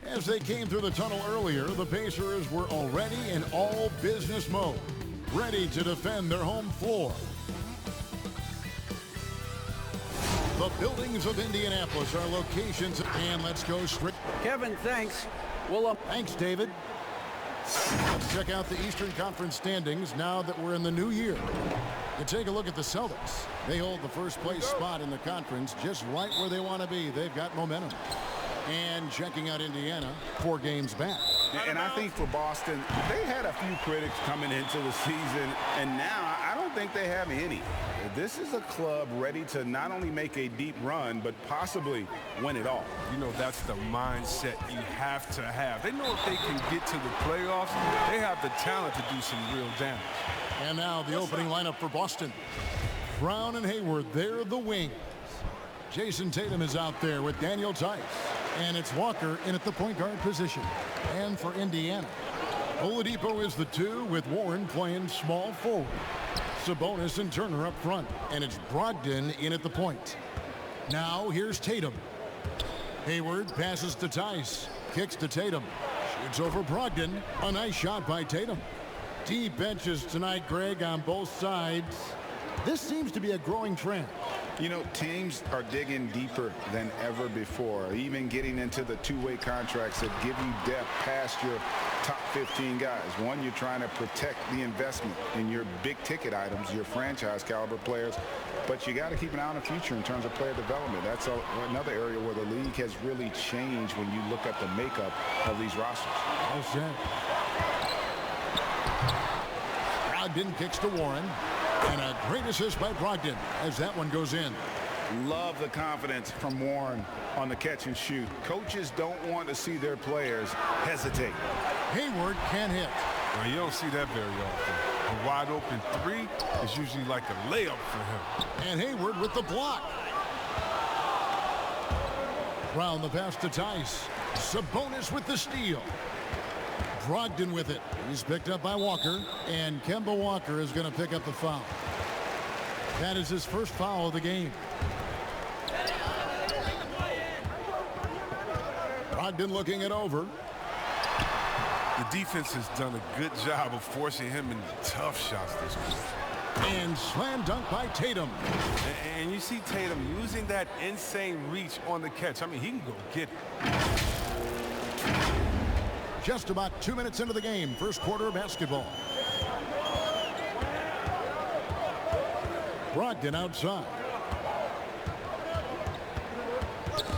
As they came through the tunnel earlier, the Pacers were already in all business mode, ready to defend their home floor. The buildings of Indianapolis are locations, and let's go straight. Kevin, thanks. Thanks, David. Let's check out the Eastern Conference standings now that we're in the new year. You take a look at the Celtics. They hold the first place spot in the conference just right where they want to be. They've got momentum. And checking out Indiana, 4 games back. And I think for Boston, they had a few critics coming into the season, and now I don't think they have any. This is a club ready to not only make a deep run, but possibly win it all. You know, that's the mindset you have to have. They know if they can get to the playoffs, they have the talent to do some real damage. And now the opening lineup for Boston. Brown and Hayward, they're the wings. Jason Tatum is out there with Daniel Tice. And it's Walker in at the point guard position. And for Indiana, Oladipo is the 2 with Warren playing small forward. Sabonis and Turner up front. And it's Brogdon in at the point. Now here's Tatum. Hayward passes to Tice. Kicks to Tatum. Shoots over Brogdon. A nice shot by Tatum. Deep benches tonight, Greg, on both sides. This seems to be a growing trend. You know, teams are digging deeper than ever before, even getting into the two-way contracts that give you depth past your top 15 guys. One, you're trying to protect the investment in your big-ticket items, your franchise-caliber players, but you got to keep an eye on the future in terms of player development. That's another area where the league has really changed when you look at the makeup of these rosters. All set. Brogdon kicks to Warren. And a great assist by Brogdon as that one goes in. Love the confidence from Warren on the catch and shoot. Coaches don't want to see their players hesitate. Hayward can hit. Well, you don't see that very often. A wide open 3 is usually like a layup for him. And Hayward with the block. Brown the pass to Tice. Sabonis with the steal. Brogdon with it. He's picked up by Walker, and Kemba Walker is going to pick up the foul. That is his first foul of the game. Brogdon looking it over. The defense has done a good job of forcing him into tough shots this quarter. And slam dunk by Tatum. And you see Tatum using that insane reach on the catch. I mean, he can go get it. Just about 2 minutes into the game, first quarter of basketball. Brogdon outside.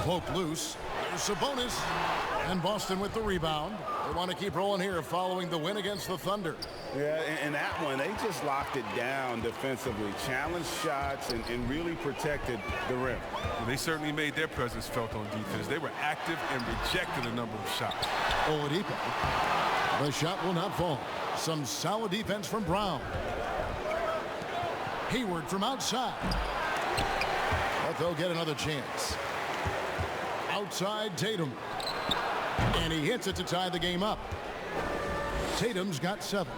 Poke loose. There's Sabonis. And Boston with the rebound. They want to keep rolling here following the win against the Thunder. Yeah, and that one, they just locked it down defensively. Challenged shots and really protected the rim. Well, they certainly made their presence felt on defense. They were active and rejected a number of shots. Oladipo. The shot will not fall. Some solid defense from Brown. Hayward from outside. But they'll get another chance. Outside Tatum. And he hits it to tie the game up. Tatum's got 7.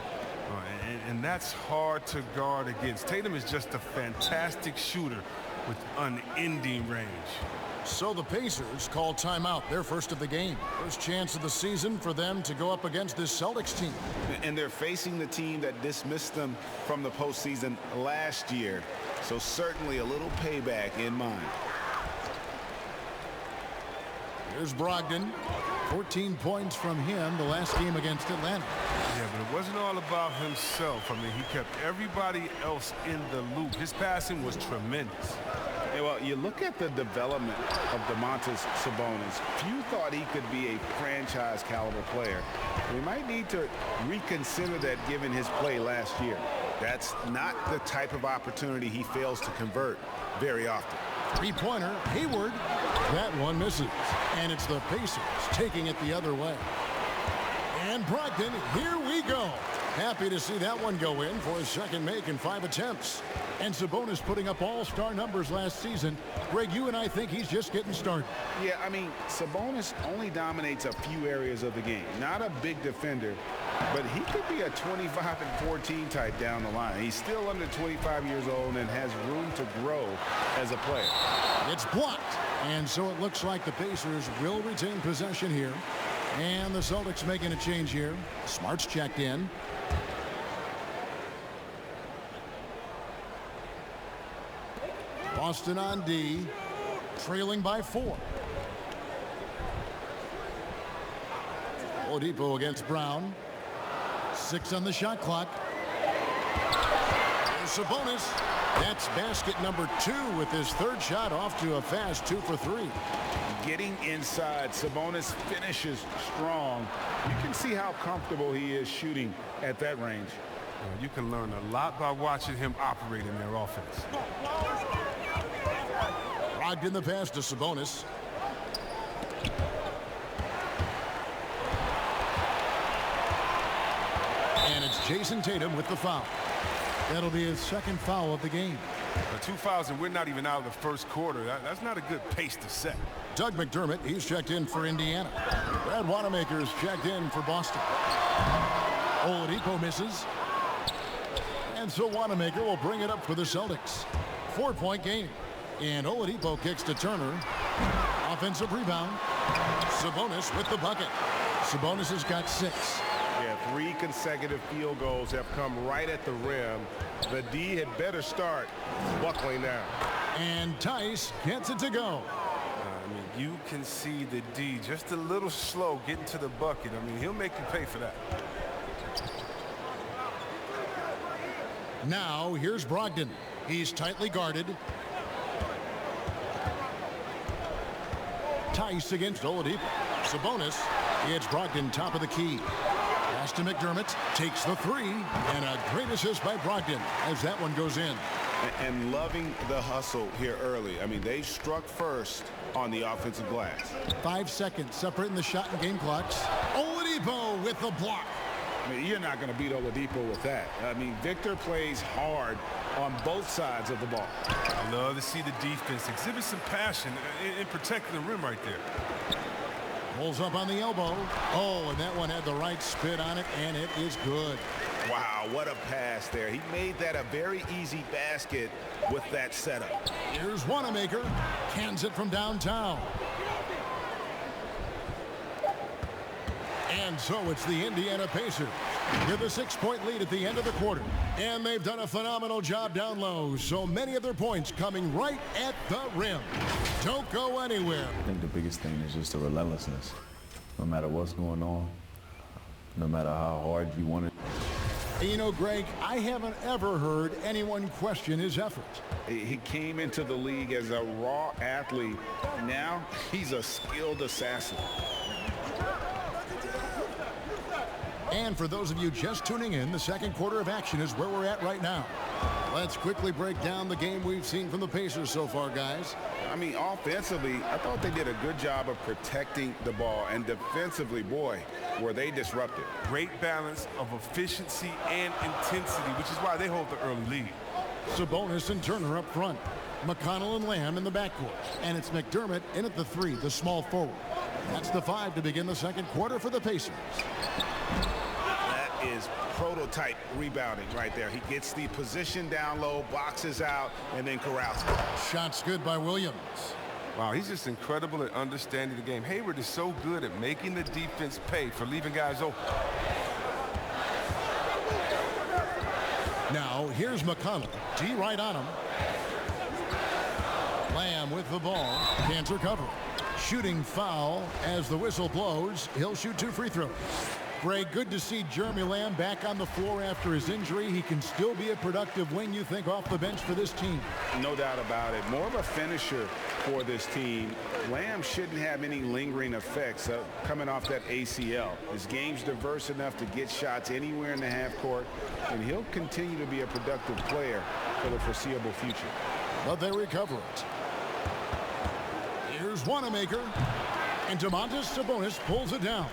And that's hard to guard against. Tatum is just a fantastic shooter with unending range. So the Pacers call timeout, their first of the game. First chance of the season for them to go up against this Celtics team. And they're facing the team that dismissed them from the postseason last year. So certainly a little payback in mind. Here's Brogdon. 14 points from him the last game against Atlanta. Yeah, but it wasn't all about himself. I mean, he kept everybody else in the loop. His passing was tremendous. Yeah, well, you look at the development of Domantas Sabonis. Few thought he could be a franchise-caliber player. We might need to reconsider that given his play last year. That's not the type of opportunity he fails to convert very often. Three-pointer, Hayward. That one misses. And it's the Pacers taking it the other way. And Brogdon, here we go. Happy to see that one go in for his second make in 5 attempts. And Sabonis putting up all-star numbers last season. Greg, you and I think he's just getting started. Yeah, I mean, Sabonis only dominates a few areas of the game. Not a big defender, but he could be a 25-14 type down the line. He's still under 25 years old and has room to grow as a player. It's blocked. And so it looks like the Pacers will retain possession here. And the Celtics making a change here. Smart's checked in. Boston on D, trailing by 4. Oladipo against Brown. 6 on the shot clock. There's Sabonis. That's basket number 2 with his 3rd shot off to a fast 2 for 3. Getting inside, Sabonis finishes strong. You can see how comfortable he is shooting at that range. You can learn a lot by watching him operate in their offense. Brogdon the pass to Sabonis. And it's Jason Tatum with the foul. That'll be his 2nd foul of the game. 2 fouls and we're not even out of the 1st quarter. That's not a good pace to set. Doug McDermott, he's checked in for Indiana. Brad Wanamaker's checked in for Boston. Oladipo misses. And so Wanamaker will bring it up for the Celtics. 4-point game. And Oladipo kicks to Turner. Offensive rebound. Sabonis with the bucket. Sabonis has got 6. Yeah, 3 consecutive field goals have come right at the rim. The D had better start buckling now. And Tice gets it to go. I mean, you can see the D just a little slow getting to the bucket. I mean, he'll make you pay for that. Now, here's Brogdon. He's tightly guarded. Tice against Oladipo. Sabonis. It's Brogdon top of the key. Pass to McDermott. Takes the 3. And a great assist by Brogdon as that one goes in. And loving the hustle here early. I mean, they struck first on the offensive glass. 5 seconds separating the shot and game clocks. Oladipo with the block. I mean, you're not going to beat Oladipo with that. I mean, Victor plays hard on both sides of the ball. I love to see the defense exhibit some passion in protecting the rim right there. Pulls up on the elbow. Oh, and that one had the right spin on it, and it is good. Wow, what a pass there. He made that a very easy basket with that setup. Here's Wanamaker. Cans it from downtown. And so it's the Indiana Pacers with a 6-point lead at the end of the quarter. And they've done a phenomenal job down low. So many of their points coming right at the rim. Don't go anywhere. I think the biggest thing is just the relentlessness. No matter what's going on, no matter how hard you want it. You know, Greg, I haven't ever heard anyone question his effort. He came into the league as a raw athlete. Now he's a skilled assassin. And for those of you just tuning in, the 2nd quarter of action is where we're at right now. Let's quickly break down the game we've seen from the Pacers so far, guys. I mean, offensively, I thought they did a good job of protecting the ball. And defensively, boy, were they disruptive. Great balance of efficiency and intensity, which is why they hold the early lead. Sabonis and Turner up front. McConnell and Lamb in the backcourt. And it's McDermott in at the 3, the small forward. That's the 5 to begin the 2nd quarter for the Pacers. That is prototype rebounding right there. He gets the position down low, boxes out, and then corrals. Shots good by Williams. Wow, he's just incredible at understanding the game. Hayward is so good at making the defense pay for leaving guys open. Now, here's McConnell. D right on him. Lamb with the ball. Can't recover. Shooting foul as the whistle blows. He'll shoot 2 free throws. Greg, good to see Jeremy Lamb back on the floor after his injury. He can still be a productive wing, you think, off the bench for this team. No doubt about it. More of a finisher for this team. Lamb shouldn't have any lingering effects coming off that ACL. His game's diverse enough to get shots anywhere in the half court, and he'll continue to be a productive player for the foreseeable future. But they recover it. Here's Wanamaker, and Domantas Sabonis pulls it down.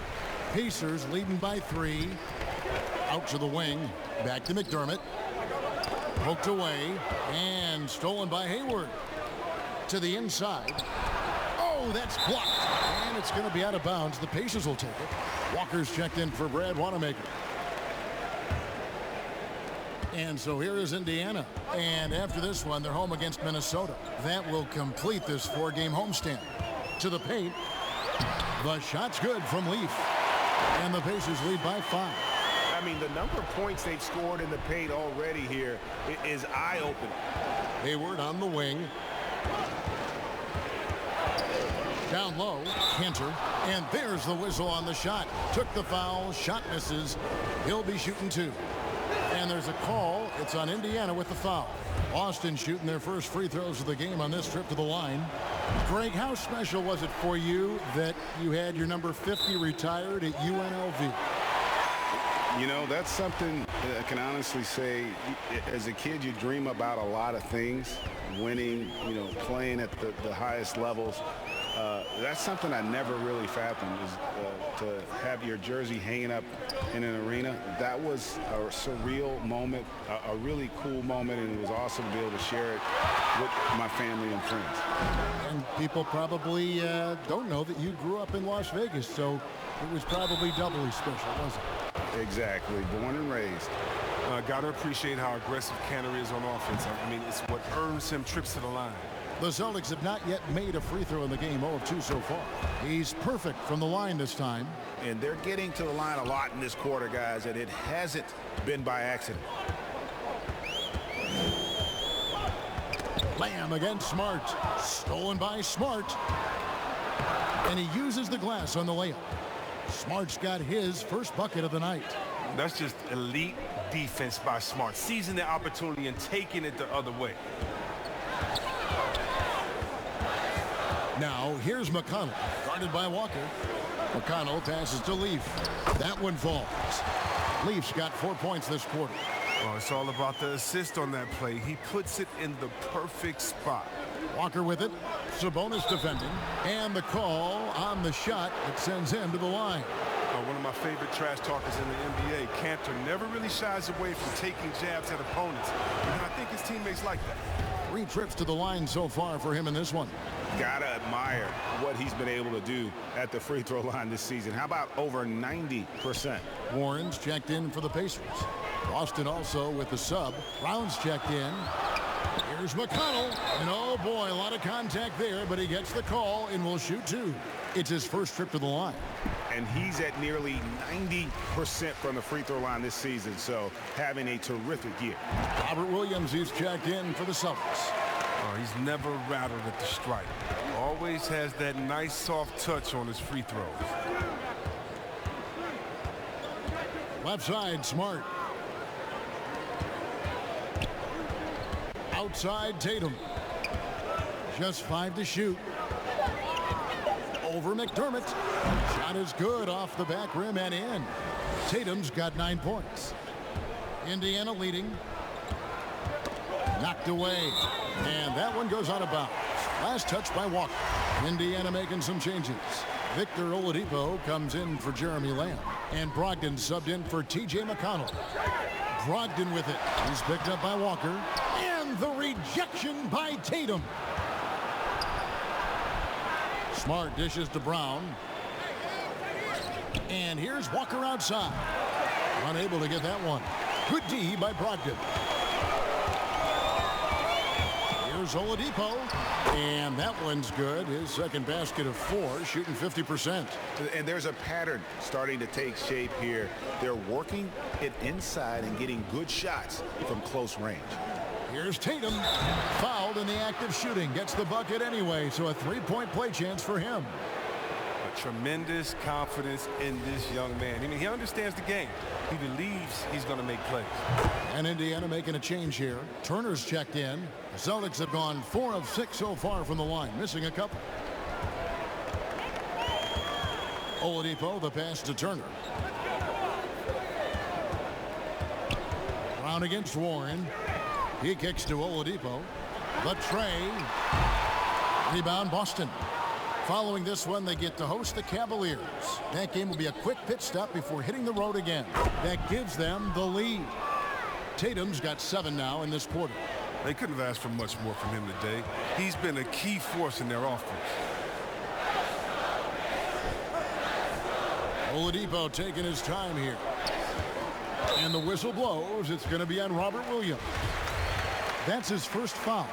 Pacers leading by 3. Out to the wing. Back to McDermott. Poked away. And stolen by Hayward. To the inside. Oh, that's blocked. And it's going to be out of bounds. The Pacers will take it. Walker's checked in for Brad Wanamaker. And so here is Indiana. And after this one, they're home against Minnesota. That will complete this 4-game homestand. To the paint. The shot's good from Leaf. And the Pacers lead by 5. I mean, the number of points they've scored in the paint already here is eye-opening. Hayward on the wing. Down low, Cantor. And there's the whistle on the shot. Took the foul, shot misses. He'll be shooting 2. And there's a call. It's on Indiana with the foul. Boston shooting their first free throws of the game on this trip to the line. Greg, how special was it for you that you had your number 50 retired at UNLV? You know, that's something I can honestly say. As a kid, you dream about a lot of things. Winning, you know, playing at the highest levels. That's something I never really fathomed, is to have your jersey hanging up in an arena. That was a surreal moment, a really cool moment, and it was awesome to be able to share it with my family and friends. And people probably don't know that you grew up in Las Vegas, so it was probably doubly special, wasn't it? Exactly. Born and raised. Got to appreciate how aggressive Cantor is on offense. I mean, it's what earns him trips to the line. The Celtics have not yet made a free throw in the game, 0 of 2 so far. He's perfect from the line this time. And they're getting to the line a lot in this quarter, guys, and it hasn't been by accident. Lamb against Smart. Stolen by Smart. And he uses the glass on the layup. Smart's got his first bucket of the night. That's just elite defense by Smart. Seizing the opportunity and taking it the other way. Now, here's McConnell, guarded by Walker. McConnell passes to Leaf. That one falls. Leaf's got 4 points this quarter. Oh, it's all about the assist on that play. He puts it in the perfect spot. Walker with it. Sabonis defending. And the call on the shot that sends him to the line. One of my favorite trash talkers in the NBA, Cantor, never really shies away from taking jabs at opponents. And I think his teammates like that. 3 trips to the line so far for him in this one. Gotta admire what he's been able to do at the free throw line this season. How about over 90%? Warren's checked in for the Pacers. Boston also with the sub. Brown's checked in. Here's McConnell. And oh boy, a lot of contact there, but he gets the call and will shoot 2. It's his first trip to the line. And he's at nearly 90% from the free throw line this season, so having a terrific year. Robert Williams, he's checked in for the Celtics. Oh, he's never rattled at the stripe. Always has that nice soft touch on his free throws. Left side, Smart. Outside, Tatum. Just 5 to shoot. Over McDermott. Shot is good off the back rim and in. Tatum's got 9 points. Indiana leading. Knocked away. And that one goes out of bounds. Last touch by Walker. Indiana making some changes. Victor Oladipo comes in for Jeremy Lamb. And Brogdon subbed in for T.J. McConnell. Brogdon with it. He's picked up by Walker. And the rejection by Tatum. Smart dishes to Brown. And here's Walker outside. Unable to get that one. Good D by Brogdon. Here's Oladipo. And that one's good. His second basket of 4, shooting 50%. And there's a pattern starting to take shape here. They're working it inside and getting good shots from close range. Here's Tatum. Fouled in the act of shooting. Gets the bucket anyway, so a 3-point play chance for him. A tremendous confidence in this young man. I mean, he understands the game. He believes he's going to make plays. And Indiana making a change here. Turner's checked in. The Celtics have gone 4 of 6 so far from the line, missing a couple. Oladipo, the pass to Turner. Brown against Warren. He kicks to Oladipo. The tray. Rebound Boston. Following this one, they get to host the Cavaliers. That game will be a quick pit stop before hitting the road again. That gives them the lead. Tatum's got 7 now in this quarter. They couldn't have asked for much more from him today. He's been a key force in their offense. Oladipo taking his time here. And the whistle blows. It's going to be on Robert Williams. That's his first foul.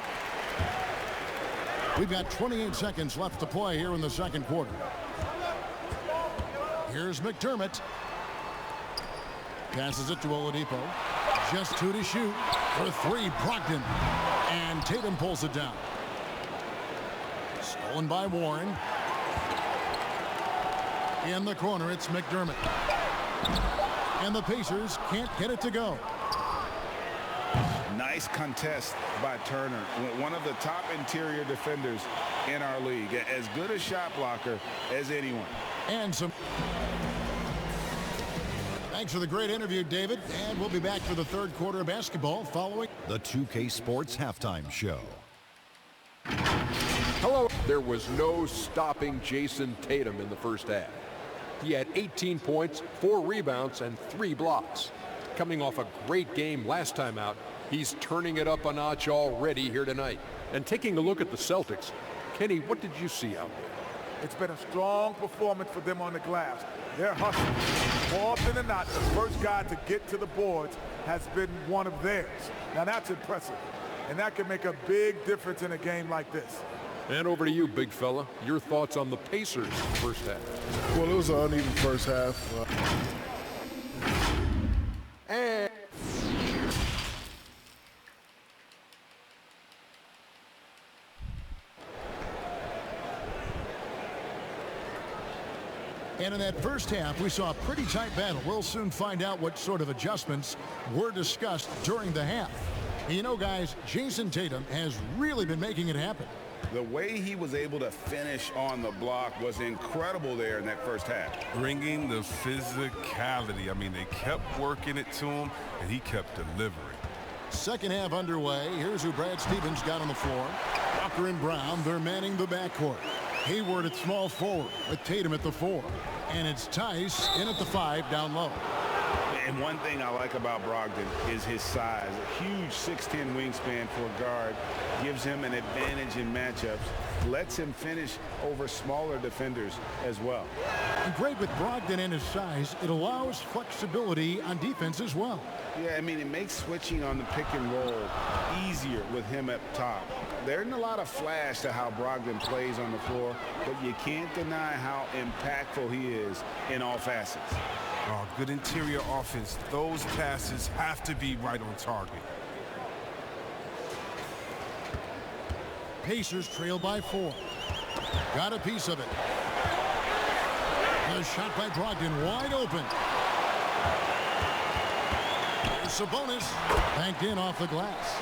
We've got 28 seconds left to play here in the second quarter. Here's McDermott. Passes it to Oladipo. Just 2 to shoot. For 3, Brogdon. And Tatum pulls it down. Stolen by Warren. In the corner, it's McDermott. And the Pacers can't get it to go. Nice contest by Turner, one of the top interior defenders in our league. As good a shot blocker as anyone. And some. Thanks for the great interview, David. And we'll be back for the third quarter of basketball following the 2K Sports Halftime Show. Hello. There was no stopping Jason Tatum in the first half. He had 18 points, 4 rebounds, and 3 blocks. Coming off a great game last time out, he's turning it up a notch already here tonight. And taking a look at the Celtics, Kenny, what did you see out there? It's been a strong performance for them on the glass. They're hustling. More often than not, the first guy to get to the boards has been one of theirs. Now that's impressive. And that can make a big difference in a game like this. And over to you, big fella. Your thoughts on the Pacers first half? Well, it was an uneven first half. And in that first half, we saw a pretty tight battle. We'll soon find out what sort of adjustments were discussed during the half. You know, guys, Jason Tatum has really been making it happen. The way he was able to finish on the block was incredible there in that first half. Bringing the physicality. I mean, they kept working it to him, and he kept delivering. Second half underway. Here's who Brad Stevens got on the floor. Walker and Brown, they're manning the backcourt. Hayward at small forward with Tatum at the 4. And it's Tice in at the 5 down low. And one thing I like about Brogdon is his size. A huge 6'10" wingspan for a guard. Gives him an advantage in matchups. Lets him finish over smaller defenders as well. And great with Brogdon and his size. It allows flexibility on defense as well. Yeah, I mean, it makes switching on the pick and roll easier with him up top. There isn't a lot of flash to how Brogdon plays on the floor, but you can't deny how impactful he is in all facets. Oh, good interior offense. Those passes have to be right on target. Pacers trail by 4. Got a piece of it. The shot by Brogdon wide open. Here's Sabonis. Banked in off the glass.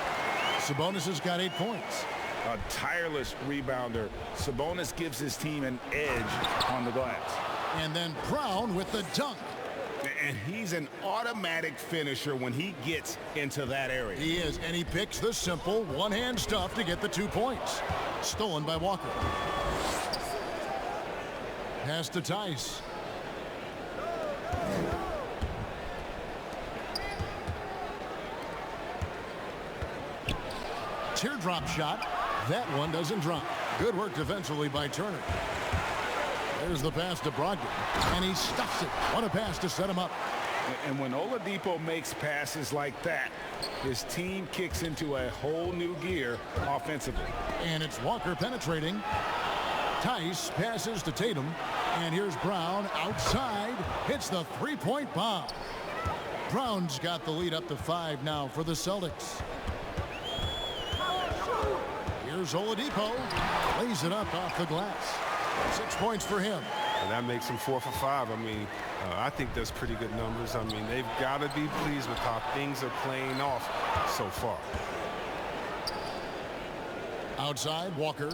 Sabonis has got 8 points. A tireless rebounder. Sabonis gives his team an edge on the glass. And then Brown with the dunk. And he's an automatic finisher when he gets into that area. He is, and he picks the simple one-hand stuff to get the 2 points. Stolen by Walker. Pass to Tice. Teardrop shot. That one doesn't drop. Good work defensively by Turner. There's the pass to Brogdon, and he stuffs it. What a pass to set him up. And when Oladipo makes passes like that, his team kicks into a whole new gear offensively. And it's Walker penetrating. Tice passes to Tatum, and here's Brown outside. Hits the three-point bomb. Brown's got the lead up to 5 now for the Celtics. Here's Oladipo. Lays it up off the glass. 6 points for him. And that makes him 4 for 5. I mean, I think that's pretty good numbers. I mean, they've got to be pleased with how things are playing off so far. Outside, Walker.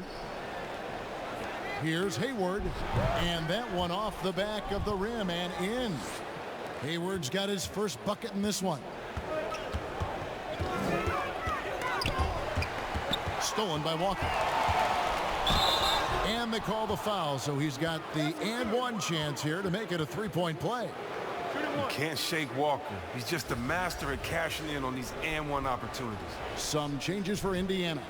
Here's Hayward. And that one off the back of the rim and in. Hayward's got his first bucket in this one. Stolen by Walker. And they call the foul, so he's got the and one chance here to make it a 3-point play. You can't shake Walker. He's just a master at cashing in on these and one opportunities. Some changes for Indiana.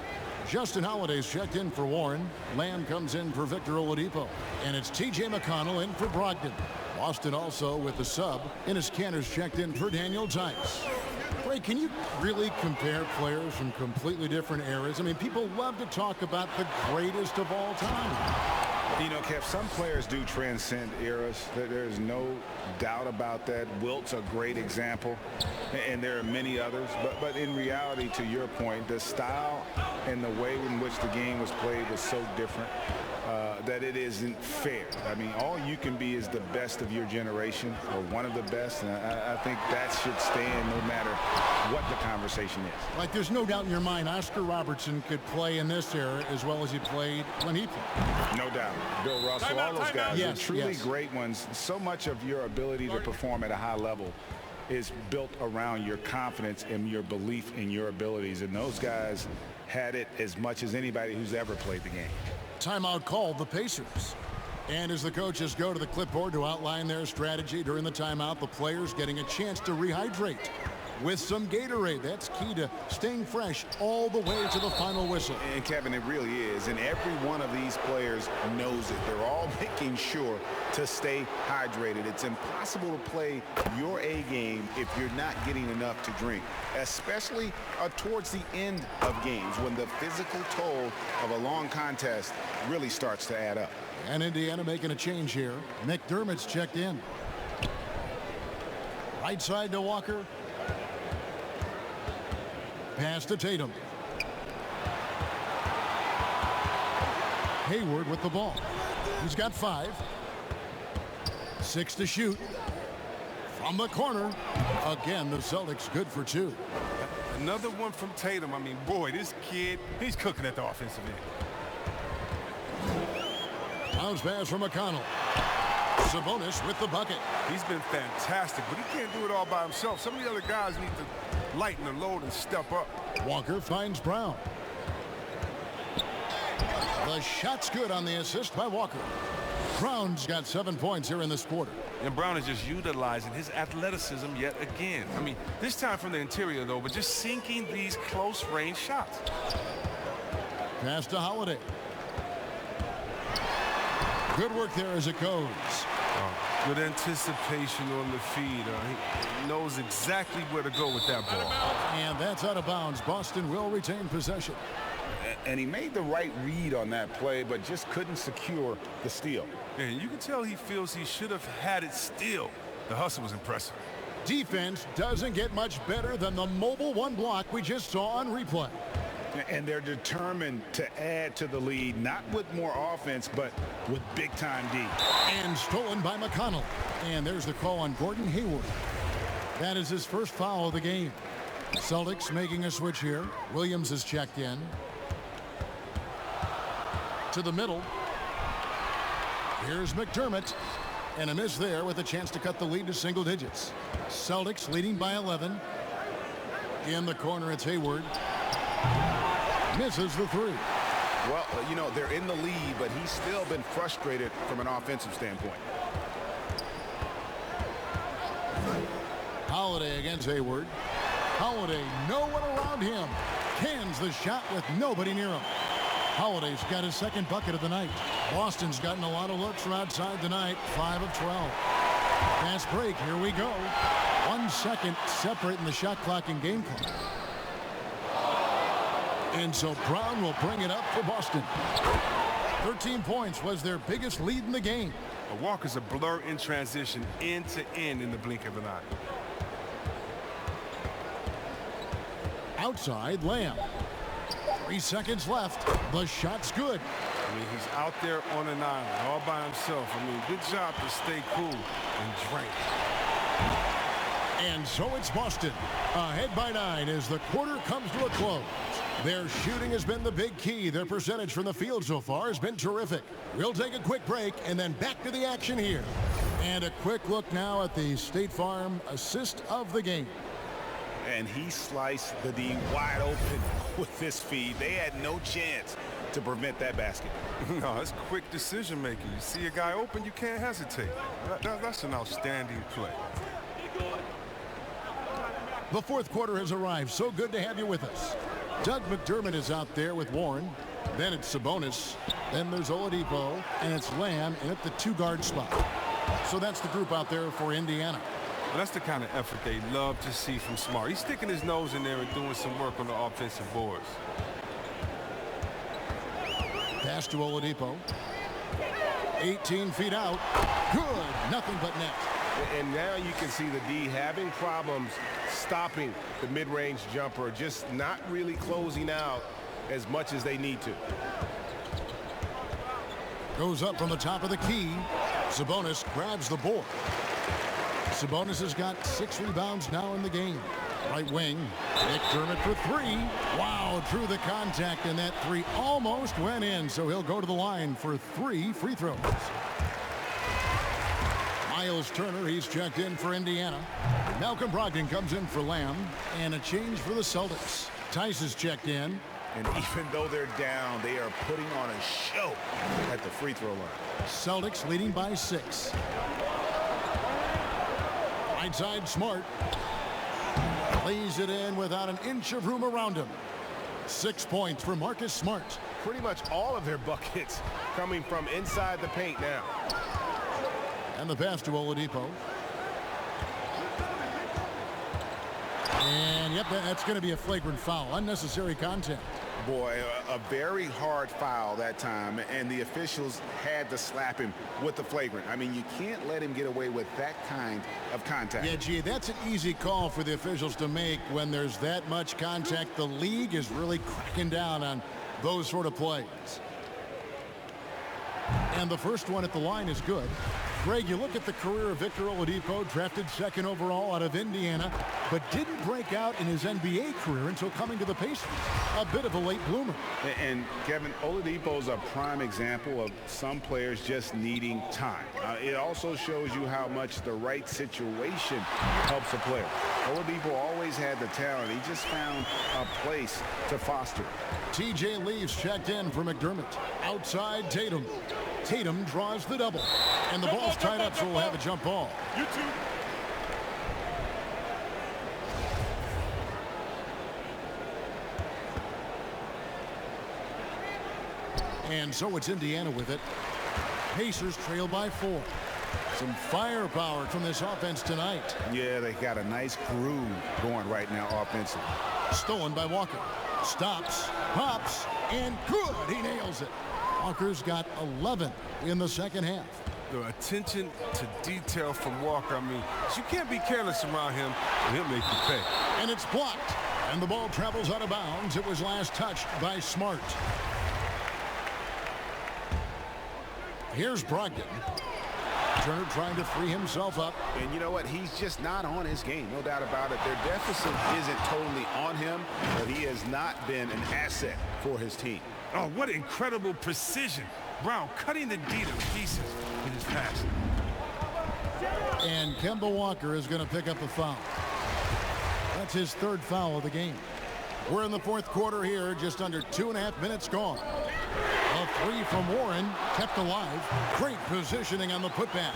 Justin Holiday's checked in for Warren. Lamb comes in for Victor Oladipo. And it's T.J. McConnell in for Brogdon. Boston also with the sub. Enes Kanter's checked in for Daniel Tice. Ray, can you really compare players from completely different eras? I mean, people love to talk about the greatest of all time. You know, Kev, some players do transcend eras. There's no doubt about that. Wilt's a great example, and there are many others. But in reality, to your point, the style and the way in which the game was played was so different that it isn't fair. I mean, all you can be is the best of your generation or one of the best, and I think that should stand no matter what the conversation is. Like, there's no doubt in your mind Oscar Robertson could play in this era as well as he played when he played. No doubt. Bill Russell, all those guys are truly great ones. So much of your ability to perform at a high level is built around your confidence and your belief in your abilities, and those guys had it as much as anybody who's ever played the game. Timeout called the Pacers. And as the coaches go to the clipboard to outline their strategy during the timeout, the players getting a chance to rehydrate with some Gatorade. That's key to staying fresh all the way to the final whistle. And Kevin, it really is. And every one of these players knows it. They're all making sure to stay hydrated. It's impossible to play your A game if you're not getting enough to drink, especially towards the end of games when the physical toll of a long contest really starts to add up. And Indiana making a change here. McDermott's checked in. Right side to Walker. Pass to Tatum. Hayward with the ball. He's got 5. 6 to shoot. From the corner. Again, the Celtics good for 2. Another one from Tatum. I mean, boy, this kid, he's cooking at the offensive end. Bounce pass from McConnell. Sabonis with the bucket. He's been fantastic, but he can't do it all by himself. Some of the other guys need to lighten the load and step up. Walker finds Brown. The shot's good on the assist by Walker. Brown's got 7 points here in this quarter. And Brown is just utilizing his athleticism yet again. I mean, this time from the interior, though, but just sinking these close-range shots. Pass to Holiday. Good work there as it goes. Good anticipation on the feed. He knows exactly where to go with that ball. And that's out of bounds. Boston will retain possession. And he made the right read on that play, but just couldn't secure the steal. And you can tell he feels he should have had it still. The hustle was impressive. Defense doesn't get much better than the mobile one block we just saw on replay. And they're determined to add to the lead, not with more offense, but with big-time D. And stolen by McConnell. And there's the call on Gordon Hayward. That is his first foul of the game. Celtics making a switch here. Williams is checked in. To the middle. Here's McDermott. And a miss there with a chance to cut the lead to single digits. Celtics leading by 11. In the corner, it's Hayward. Misses the 3. Well, you know, they're in the lead, but he's still been frustrated from an offensive standpoint. Holiday against Hayward. Holiday, no one around him. Cans the shot with nobody near him. Holiday's got his second bucket of the night. Boston's gotten a lot of looks from outside tonight. 5 of 12. Fast break. Here we go. 1 second separating the shot clock and game clock. And so Brown will bring it up for Boston. 13 points was their biggest lead in the game. Walker's a blur in transition end to end in the blink of an eye. Outside, Lamb. 3 seconds left. The shot's good. I mean, he's out there on an island all by himself. I mean, good job to stay cool and drink. And so it's Boston, ahead by 9 as the quarter comes to a close. Their shooting has been the big key. Their percentage from the field so far has been terrific. We'll take a quick break and then back to the action here. And a quick look now at the State Farm assist of the game. And he sliced the D wide open with this feed. They had no chance to prevent that basket. No, it's quick decision making. You see a guy open, you can't hesitate. That's an outstanding play. The fourth quarter has arrived. So good to have you with us. Doug McDermott is out there with Warren. Then it's Sabonis. Then there's Oladipo. And it's Lamb in at the 2-guard spot. So that's the group out there for Indiana. Well, that's the kind of effort they love to see from Smart. He's sticking his nose in there and doing some work on the offensive boards. Pass to Oladipo. 18 feet out. Good. Nothing but net. And now you can see the D having problems stopping the mid-range jumper, just not really closing out as much as they need to. Goes up from the top of the key. Sabonis grabs the board. Sabonis has got 6 rebounds now in the game. Right wing, McDermott for 3. Wow, through the contact, and that 3 almost went in, so he'll go to the line for 3 free throws. Miles Turner, he's checked in for Indiana. Malcolm Brogdon comes in for Lamb, and a change for the Celtics. Tice is checked in. And even though they're down, they are putting on a show at the free throw line. Celtics leading by 6. Right side, Smart. Lays it in without an inch of room around him. 6 points for Marcus Smart. Pretty much all of their buckets coming from inside the paint now. And the pass to Oladipo. And yep, that's going to be a flagrant foul. Unnecessary contact. Boy, a very hard foul that time, and the officials had to slap him with the flagrant. I mean, you can't let him get away with that kind of contact. Yeah, gee, that's an easy call for the officials to make when there's that much contact. The league is really cracking down on those sort of plays. And the first one at the line is good. Greg, you look at the career of Victor Oladipo, drafted 2nd overall out of Indiana, but didn't break out in his NBA career until coming to the Pacers. A bit of a late bloomer. And Kevin, Oladipo's a prime example of some players just needing time. It also shows you how much the right situation helps a player. Oladipo always had the talent. He just found a place to foster. T.J. Leaves checked in for McDermott. Outside Tatum. Tatum draws the double. And the ball's tied up, so we'll have a jump ball. And so it's Indiana with it. Pacers trail by 4. Some firepower from this offense tonight. Yeah, they got a nice groove going right now offensively. Stolen by Walker. Stops, pops, and good. He nails it. Walker's got 11 in the second half. The attention to detail from Walker, I mean, you can't be careless around him, and he'll make you pay. And it's blocked. And the ball travels out of bounds. It was last touched by Smart. Here's Brogdon. Turner trying to free himself up. And you know what? He's just not on his game. No doubt about it. Their deficit isn't totally on him, but he has not been an asset for his team. Oh, what incredible precision. Brown cutting the D to pieces in his pass. And Kemba Walker is going to pick up a foul. That's his 3rd foul of the game. We're in the 4th quarter here, just under 2.5 minutes gone. A 3 from Warren, kept alive. Great positioning on the putback.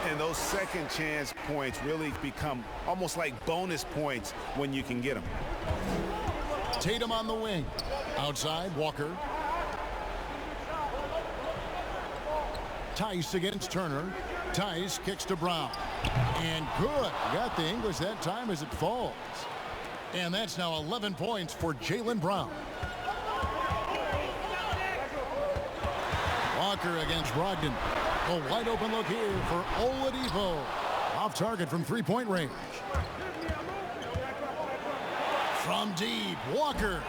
And those second chance points really become almost like bonus points when you can get them. Tatum on the wing. Outside, Walker. Tice against Turner. Tice kicks to Brown. And good. Got the English that time as it falls. And that's now 11 points for Jaylen Brown. Walker against Brogdon. A wide open look here for Oladipo. Off target from 3-point range. From deep, Walker.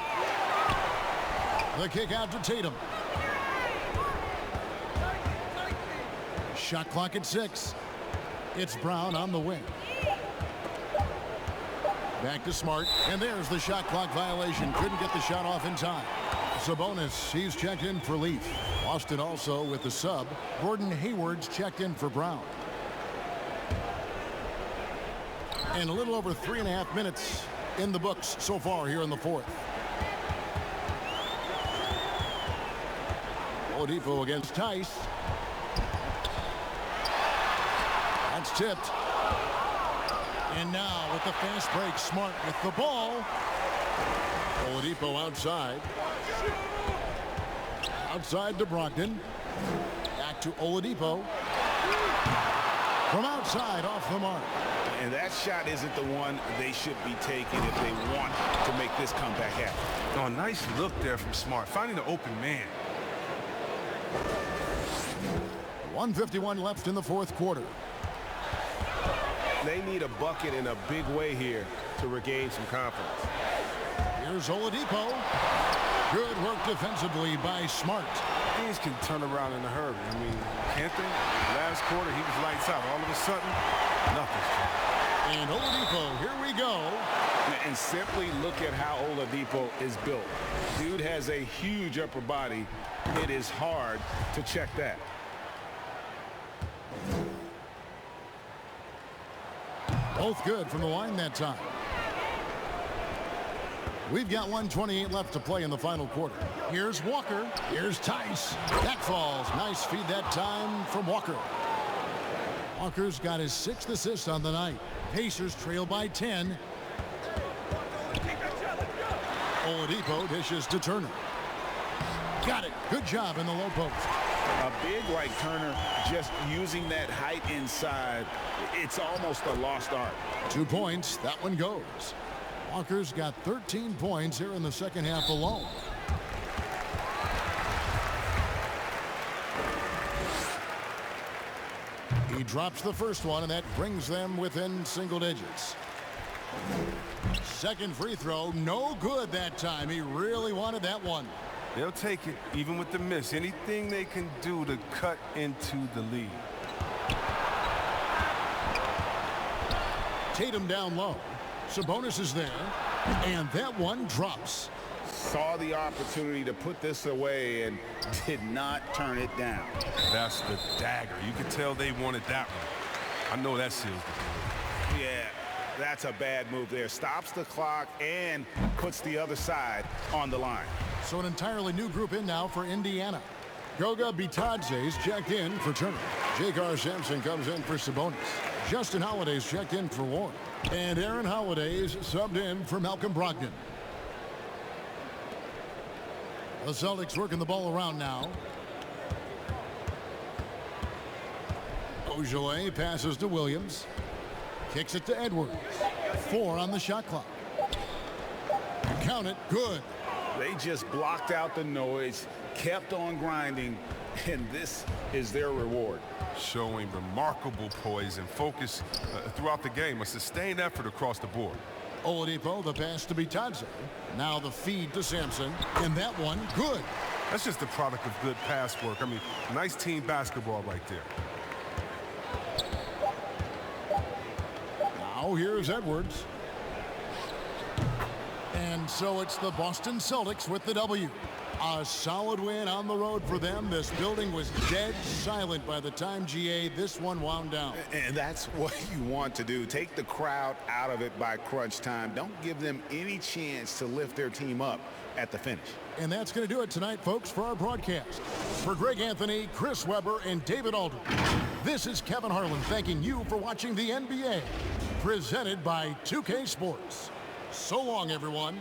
The kick out to Tatum. Shot clock at 6. It's Brown on the wing. Back to Smart, and there's the shot clock violation. Couldn't get the shot off in time. Sabonis, he's checked in for Leaf. Austin also with the sub. Gordon Hayward's checked in for Brown. And a little over 3.5 minutes in the books so far here in the 4th. Oladipo against Tice. That's tipped. And now with the fast break, Smart with the ball. Oladipo outside. Outside to Brogdon. Back to Oladipo. From outside, off the mark. And that shot isn't the one they should be taking if they want to make this comeback happen. Oh, nice look there from Smart, finding the open man. 1:51 left in the fourth quarter. They need a bucket in a big way here to regain some confidence. Here's Oladipo. Good work defensively by Smart. Things can turn around in a hurry. I mean, can't they? Last quarter, he was lights out. All of a sudden, nothing's changed. And Oladipo, here we go. And simply look at how Oladipo is built. Dude has a huge upper body. It is hard to check that. Both good from the line that time. We've got 1:28 left to play in the final quarter. Here's Walker. Here's Tice. That falls. Nice feed that time from Walker. Walker's got his 6th assist on the night. Pacers trail by 10. Oladipo dishes to Turner. Got it. Good job in the low post. A big like Turner just using that height inside, it's almost a lost art. 2 points. That one goes. Walker's got 13 points here in the second half alone. He drops the first one, and that brings them within single digits. Second free throw, no good that time. He really wanted that one. They'll take it, even with the miss. Anything they can do to cut into the lead. Tatum down low. Sabonis is there, and that one drops. Saw the opportunity to put this away and did not turn it down. That's the dagger. You could tell they wanted that one. I know that seals the deal. Yeah, that's a bad move there. Stops the clock and puts the other side on the line. So an entirely new group in now for Indiana. Goga Bitadze's checked in for Turner. J.K. Sampson comes in for Sabonis. Justin Holiday's checked in for Warren. And Aaron Holiday's subbed in for Malcolm Brogdon. The Celtics working the ball around now. Ojale passes to Williams. Kicks it to Edwards. 4 on the shot clock. Count it. Good. They just blocked out the noise, kept on grinding, and this is their reward. Showing remarkable poise and focus throughout the game. A sustained effort across the board. Oladipo, the pass to Bitadze. Now the feed to Sampson, and that one, good. That's just the product of good pass work. I mean, nice team basketball right there. Now here's Edwards. And so it's the Boston Celtics with the W. A solid win on the road for them. This building was dead silent by the time, GA, this one wound down. And that's what you want to do. Take the crowd out of it by crunch time. Don't give them any chance to lift their team up at the finish. And that's going to do it tonight, folks, for our broadcast. For Greg Anthony, Chris Webber, and David Aldridge, this is Kevin Harlan thanking you for watching the NBA, presented by 2K Sports. So long, everyone.